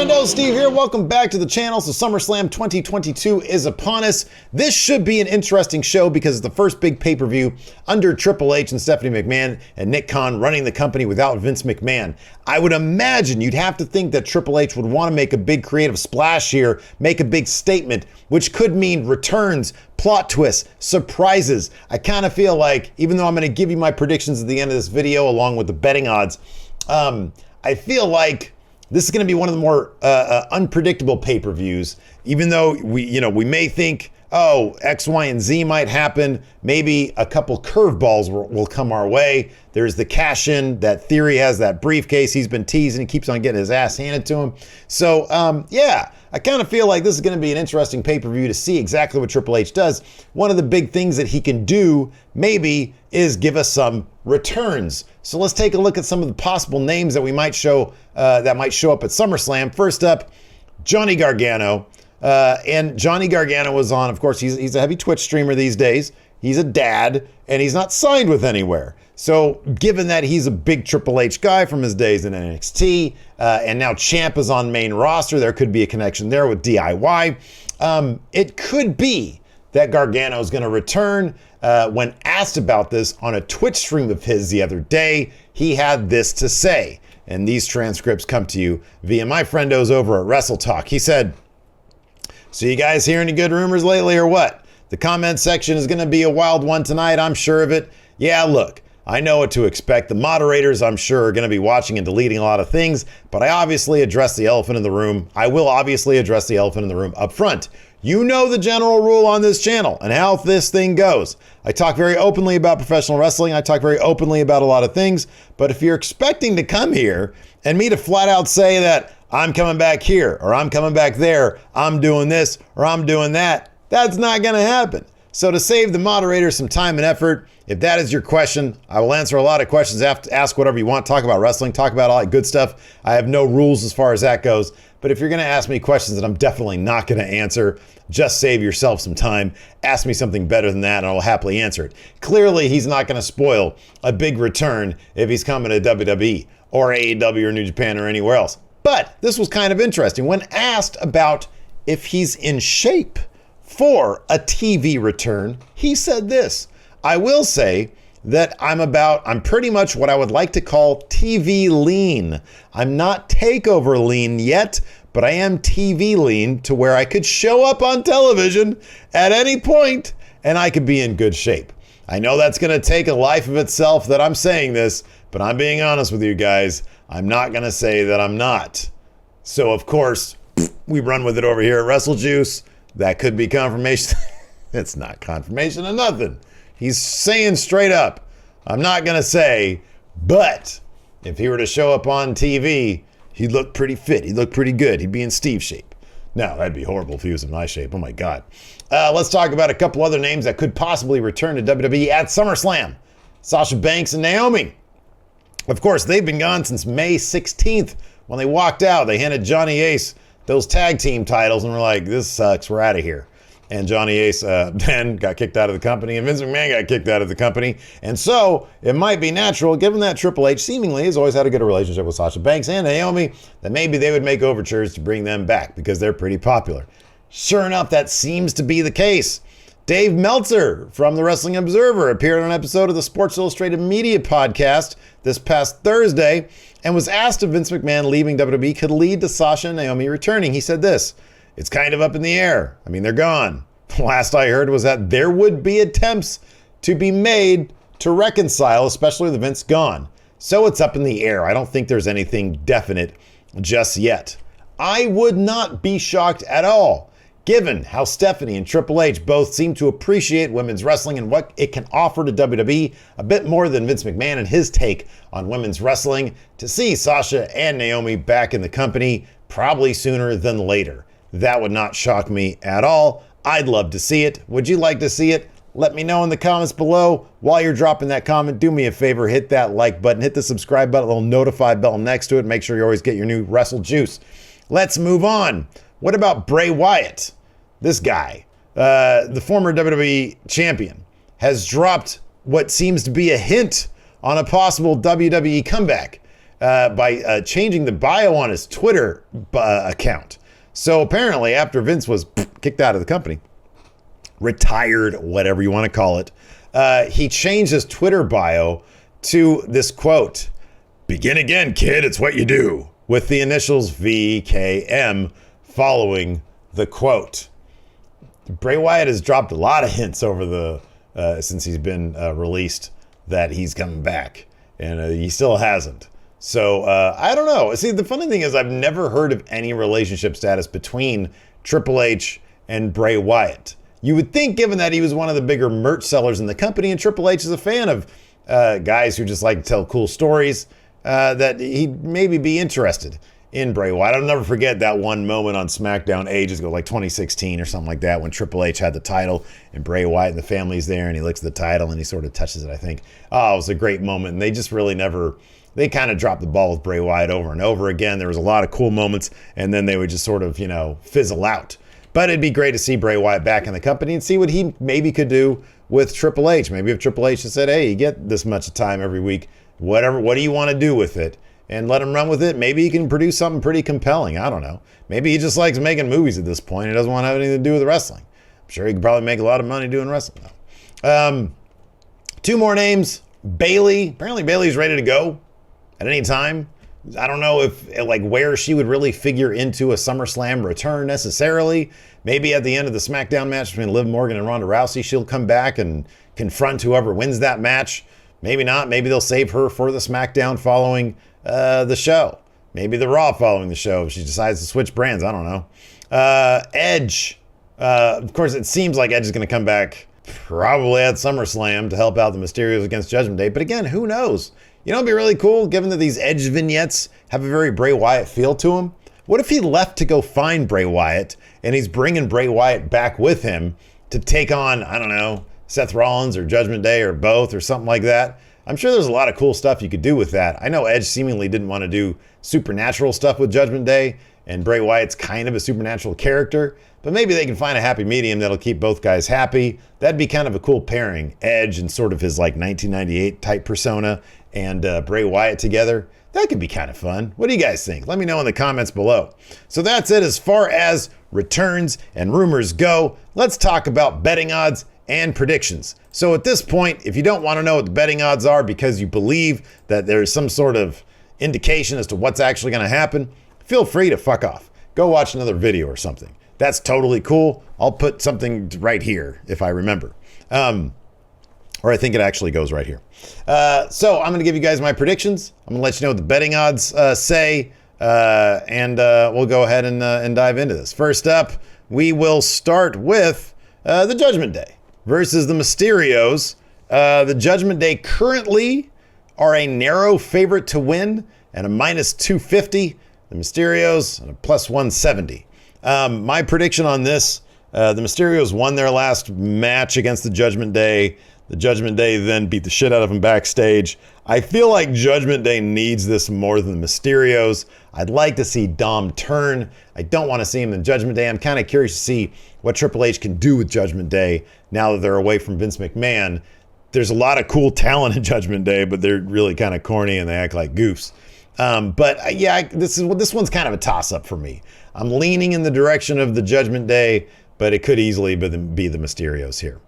friendo, Steve here. Welcome back to the channel. So SummerSlam 2022 is upon us. This should be an interesting show because it's the first big pay-per-view under Triple H and Stephanie McMahon and Nick Khan running the company without Vince McMahon. I would imagine you'd have to think that Triple H would want to make a big creative splash here, make a big statement, which could mean returns, plot twists, surprises. I kind of feel like, even though I'm going to give you my predictions at the end of this video along with the betting odds, I feel like this is going to be one of the more unpredictable pay-per-views, even though we may think, oh, X, Y, and Z might happen. Maybe a couple curveballs will come our way. There's the cash-in. That Theory has that briefcase. He's been teasing. He keeps on getting his ass handed to him. So, yeah, I kind of feel like this is going to be an interesting pay-per-view to see exactly what Triple H does. One of the big things that he can do, maybe, is give us some returns. So let's take a look at some of the possible names that we might show that might show up at SummerSlam. First up, Johnny Gargano. And Johnny Gargano was on, of course, he's a heavy Twitch streamer these days. He's a dad, and he's not signed with anywhere. So given that he's a big Triple H guy from his days in NXT, and now Champ is on main roster, there could be a connection there with DIY. It could be that Gargano is going to return. When asked about this on a Twitch stream of his the other day, he had this to say. And these transcripts come to you via my friendos over at Wrestle Talk. He said, "So you guys hear any good rumors lately or what? The comment section is going to be a wild one tonight, I'm sure of it. Yeah, look, I know what to expect. The moderators, I'm sure, are going to be watching and deleting a lot of things, but I obviously address the elephant in the room. I will obviously address the elephant in the room up front. You know the general rule on this channel and how this thing goes. I talk very openly about professional wrestling. I talk very openly about a lot of things, but if you're expecting to come here and me to flat out say that I'm coming back here or I'm coming back there, I'm doing this or I'm doing that, that's not going to happen. So to save the moderators some time and effort, if that is your question, I will answer a lot of questions. Ask whatever you want. Talk about wrestling. Talk about all that good stuff. I have no rules as far as that goes. But if you're going to ask me questions that I'm definitely not going to answer, just save yourself some time. Ask me something better than that, and I'll happily answer it. Clearly, he's not going to spoil a big return if he's coming to WWE or AEW or New Japan or anywhere else. But this was kind of interesting. When asked about if he's in shape for a TV return, he said this: "I will say that I'm pretty much what I would like to call TV lean. I'm not takeover lean yet, but I am TV lean to where I could show up on television at any point and I could be in good shape." I know that's going to take a life of itself that I'm saying this, but I'm being honest with you guys. I'm not going to say that I'm not. So, of course, we run with it over here at WrestleJuice. That could be confirmation. It's not confirmation of nothing. He's saying straight up, I'm not going to say, but if he were to show up on TV, he'd look pretty fit. He'd look pretty good. He'd be in Steve shape. No, that'd be horrible if he was in my shape. Oh, my God. Let's talk about a couple other names that could possibly return to WWE at SummerSlam. Sasha Banks and Naomi. Of course, they've been gone since May 16th. When they walked out, they handed Johnny Ace those tag team titles and were like, this sucks. We're out of here. And Johnny Ace then got kicked out of the company, and Vince McMahon got kicked out of the company. And so it might be natural, given that Triple H seemingly has always had a good relationship with Sasha Banks and Naomi, that maybe they would make overtures to bring them back because they're pretty popular. Sure enough, that seems to be the case. Dave Meltzer from the Wrestling Observer appeared on an episode of the Sports Illustrated Media podcast this past Thursday and was asked if Vince McMahon leaving WWE could lead to Sasha and Naomi returning. He said this: "It's kind of up in the air. I mean, they're gone. The last I heard was that there would be attempts to be made to reconcile, especially with Vince gone. So it's up in the air. I don't think there's anything definite just yet." I would not be shocked at all, given how Stephanie and Triple H both seem to appreciate women's wrestling and what it can offer to WWE a bit more than Vince McMahon and his take on women's wrestling, to see Sasha and Naomi back in the company probably sooner than later. That would not shock me at all. I'd love to see it. Would you like to see it? Let me know in the comments below. While you're dropping that comment, do me a favor, hit that like button, hit the subscribe button, a little notify bell next to it. Make sure you always get your new Wrestle Juice. Let's move on. What about Bray Wyatt? This guy, the former WWE champion, has dropped what seems to be a hint on a possible WWE comeback. by changing the bio on his Twitter account. So apparently, after Vince was kicked out of the company, retired, whatever you want to call it, he changed his Twitter bio to this quote, "Begin again, kid, it's what you do," with the initials VKM following the quote. Bray Wyatt has dropped a lot of hints over the since he's been released that he's coming back, and he still hasn't. So I don't know. See, the funny thing is I've never heard of any relationship status between Triple H and Bray Wyatt. You would think, given that he was one of the bigger merch sellers in the company, and Triple H is a fan of guys who just like to tell cool stories, that he'd maybe be interested in Bray Wyatt. I'll never forget that one moment on SmackDown ages ago, like 2016 or something like that, when Triple H had the title and Bray Wyatt and the family's there, and he looks at the title and he sort of touches it, I think. Oh, it was a great moment. And they just really never... They kind of dropped the ball with Bray Wyatt over and over again. There was a lot of cool moments, and then they would just sort of, fizzle out. But it'd be great to see Bray Wyatt back in the company and see what he maybe could do with Triple H. Maybe if Triple H had said, hey, you get this much time every week, what do you want to do with it? And let him run with it. Maybe he can produce something pretty compelling. I don't know. Maybe he just likes making movies at this point. He doesn't want to have anything to do with wrestling. I'm sure he could probably make a lot of money doing wrestling, though. Two more names. Bayley. Apparently Bayley's ready to go at any time. I don't know if where she would really figure into a SummerSlam return necessarily. Maybe at the end of the SmackDown match between Liv Morgan and Ronda Rousey, she'll come back and confront whoever wins that match. Maybe not. Maybe they'll save her for the SmackDown following the show. Maybe the Raw following the show if she decides to switch brands. I don't know. Edge. Of course, it seems like Edge is going to come back probably at SummerSlam to help out the Mysterios against Judgment Day. But again, who knows? You know, it'd be really cool, given that these Edge vignettes have a very Bray Wyatt feel to them. What if he left to go find Bray Wyatt, and he's bringing Bray Wyatt back with him to take on, I don't know, Seth Rollins or Judgment Day or both or something like that? I'm sure there's a lot of cool stuff you could do with that. I know Edge seemingly didn't want to do supernatural stuff with Judgment Day, and Bray Wyatt's kind of a supernatural character, but maybe they can find a happy medium that'll keep both guys happy. That'd be kind of a cool pairing, Edge and sort of his 1998 type persona and Bray Wyatt together. That could be kind of fun. What do you guys think? Let me know in the comments below. So that's it as far as returns and rumors go. Let's talk about betting odds and predictions. So at this point, if you don't want to know what the betting odds are because you believe that there's some sort of indication as to what's actually going to happen, feel free to fuck off. Go watch another video or something. That's totally cool. I'll put something right here if I remember. Or I think it actually goes right here. So I'm going to give you guys my predictions. I'm going to let you know what the betting odds say. And we'll go ahead and dive into this. First up, we will start with the Judgment Day versus the Mysterios. The Judgment Day currently are a narrow favorite to win and a minus 250. The Mysterios and a plus 170. My prediction on this, the Mysterios won their last match against the Judgment Day. The Judgment Day then beat the shit out of them backstage. I feel like Judgment Day needs this more than the Mysterios. I'd like to see Dom turn. I don't want to see him in Judgment Day. I'm kind of curious to see what Triple H can do with Judgment Day now that they're away from Vince McMahon. There's a lot of cool talent in Judgment Day, but they're really kind of corny and they act like goofs. But yeah, this one's kind of a toss-up for me. I'm leaning in the direction of the Judgment Day, but it could easily be the Mysterios here.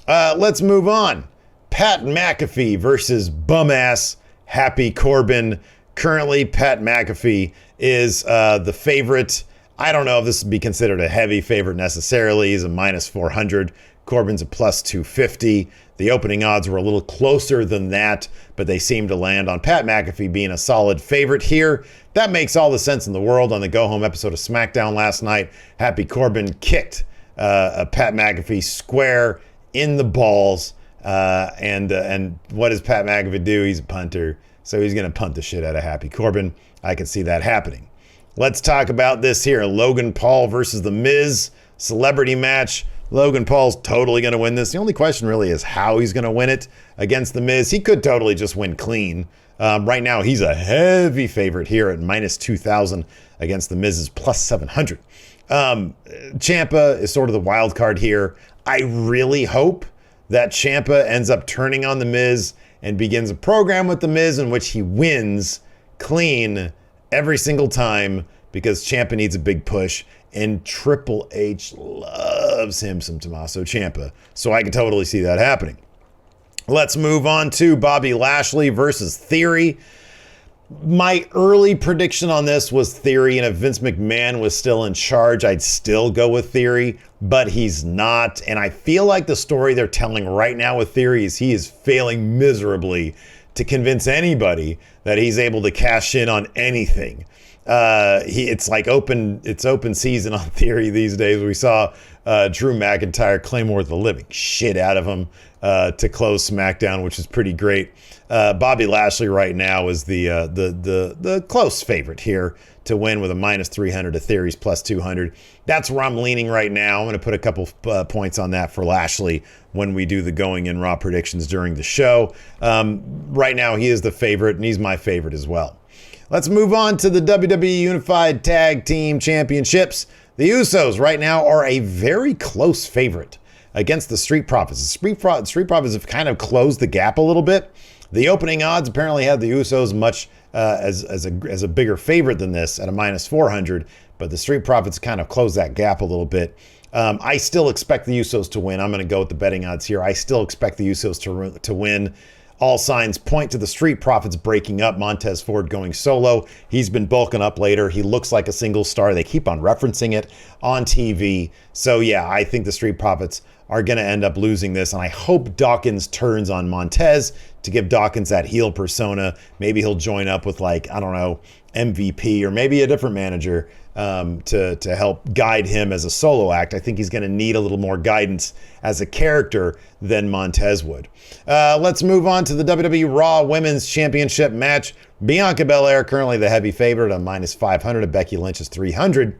Let's move on. Pat McAfee versus bum-ass Happy Corbin. Currently, Pat McAfee is the favorite. I don't know if this would be considered a heavy favorite necessarily. He's a minus 400. Corbin's a plus 250. The opening odds were a little closer than that, but they seem to land on Pat McAfee being a solid favorite here. That makes all the sense in the world. On the go-home episode of SmackDown last night, Happy Corbin kicked Pat McAfee square in the balls. And what does Pat McAfee do? He's a punter, so he's going to punt the shit out of Happy Corbin. I can see that happening. Let's talk about this here. Logan Paul versus The Miz. Celebrity match. Logan Paul's totally going to win this. The only question really is how he's going to win it against The Miz. He could totally just win clean. Right now, he's a heavy favorite here at minus 2,000 against The Miz's plus 700. Ciampa is sort of the wild card here. I really hope that Ciampa ends up turning on The Miz and begins a program with The Miz in which he wins clean every single time because Ciampa needs a big push, and Triple H loves him some Tommaso Ciampa. So I can totally see that happening. Let's move on to Bobby Lashley versus Theory. My early prediction on this was Theory, and if Vince McMahon was still in charge, I'd still go with Theory, but he's not. And I feel like the story they're telling right now with Theory is he is failing miserably to convince anybody that he's able to cash in on anything. It's open season on Theory these days. We saw Drew McIntyre Claymore the living shit out of him to close SmackDown, which is pretty great. Bobby Lashley right now is the close favorite here to win with a -300 to Theory's +200. That's where I'm leaning right now. I'm going to put a couple points on that for Lashley when we do the going in Raw predictions during the show. Right now he is the favorite, and he's my favorite as well. Let's move on to the WWE Unified Tag Team Championships. The Usos right now are a very close favorite against the Street Profits. The Street Profits have kind of closed the gap a little bit. The opening odds apparently had the Usos much as a bigger favorite than this at a -400, but the Street Profits kind of closed that gap a little bit. I still expect the Usos to win. I'm going to go with the betting odds here. I still expect the Usos to win. All signs point to the Street Profits breaking up. Montez Ford going solo. He's been bulking up later. He looks like a single star. They keep on referencing it on TV. So yeah, I think the Street Profits are going to end up losing this. And I hope Dawkins turns on Montez to give Dawkins that heel persona. Maybe he'll join up with, like, I don't know, MVP or maybe a different manager to help guide him as a solo act. I think he's going to need a little more guidance as a character than Montez would. Let's move on to the WWE Raw Women's Championship match. Bianca Belair currently the heavy favorite on -500, and Becky Lynch is 300.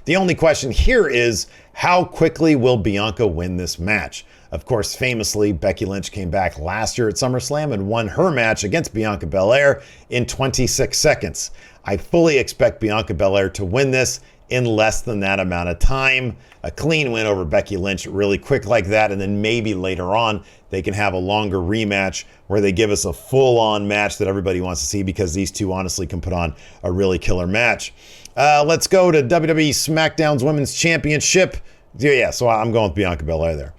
The only question here is, how quickly will Bianca win this match? Of course, famously, Becky Lynch came back last year at SummerSlam and won her match against Bianca Belair in 26 seconds. I fully expect Bianca Belair to win this in less than that amount of time. A clean win over Becky Lynch really quick like that, and then maybe later on they can have a longer rematch where they give us a full-on match that everybody wants to see, because these two honestly can put on a really killer match. Let's go to WWE SmackDown's Women's Championship. Yeah, so I'm going with Bianca Belair there.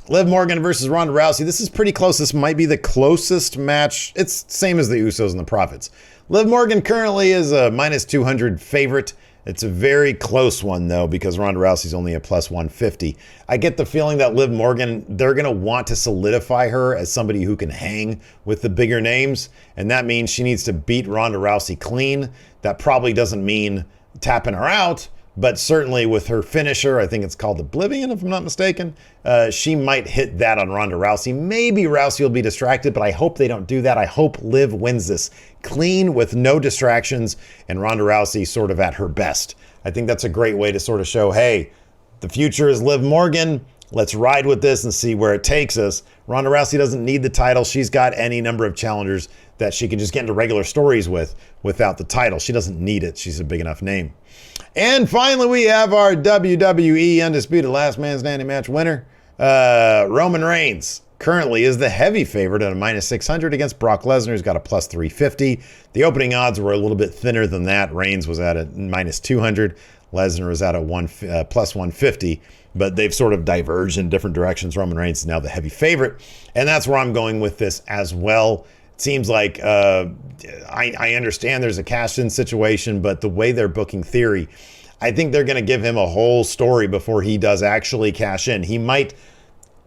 Liv Morgan versus Ronda Rousey. This is pretty close. This might be the closest match. It's same as the Usos and the Profits. Liv Morgan currently is a -200 favorite. It's a very close one, though, because Ronda Rousey's only a +150. I get the feeling that Liv Morgan, they're going to want to solidify her as somebody who can hang with the bigger names, and that means she needs to beat Ronda Rousey clean. That probably doesn't mean tapping her out, but certainly with her finisher, I think it's called Oblivion, if I'm not mistaken, she might hit that on Ronda Rousey. Maybe Rousey will be distracted, but I hope they don't do that. I hope Liv wins this clean with no distractions and Ronda Rousey sort of at her best. I think that's a great way to sort of show, hey, the future is Liv Morgan. Let's ride with this and see where it takes us. Ronda Rousey doesn't need the title. She's got any number of challengers that she can just get into regular stories with without the title. She doesn't need it. She's a big enough name. And finally, we have our WWE Undisputed Last Man Standing match winner. Roman Reigns currently is the heavy favorite at a -600 against Brock Lesnar, who's got a +350. The opening odds were a little bit thinner than that. Reigns was at a -200. Lesnar was at a +150. But they've sort of diverged in different directions. Roman Reigns is now the heavy favorite. And that's where I'm going with this as well. It seems like I understand there's a cash-in situation, but the way they're booking Theory, I think they're going to give him a whole story before he does actually cash in. He might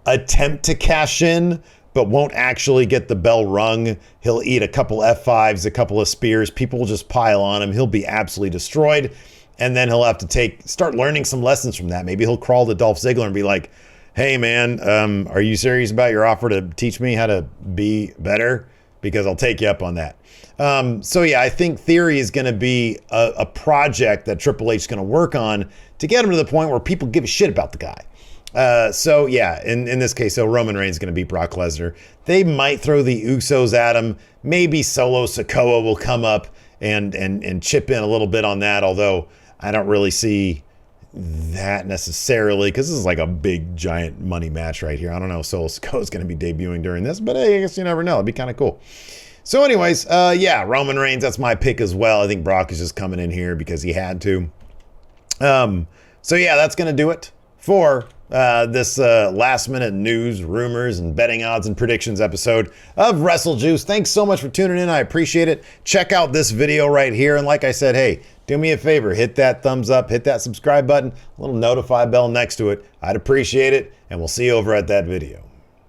attempt to cash in, but won't actually get the bell rung. He'll eat a couple F5s, a couple of spears. People will just pile on him. He'll be absolutely destroyed. And then he'll have to start learning some lessons from that. Maybe he'll crawl to Dolph Ziggler and be like, hey, man, are you serious about your offer to teach me how to be better? Because I'll take you up on that. So, yeah, I think Theory is going to be a project that Triple H is going to work on to get him to the point where people give a shit about the guy. So, yeah, in this case, Roman Reigns is going to beat Brock Lesnar. They might throw the Usos at him. Maybe Solo Sikoa will come up and chip in a little bit on that, although I don't really see that necessarily, because this is like a big, giant money match right here. I don't know if Solo Sikoa is going to be debuting during this, but hey, I guess you never know. It'd be kind of cool. So anyways, yeah, Roman Reigns, that's my pick as well. I think Brock is just coming in here because he had to. So yeah, that's going to do it for this last minute news, rumors, and betting odds and predictions episode of WrestleJuice. Thanks so much for tuning in. I appreciate it. Check out this video right here. And like I said, hey, do me a favor, hit that thumbs up, hit that subscribe button, little notify bell next to it. I'd appreciate it. And we'll see you over at that video.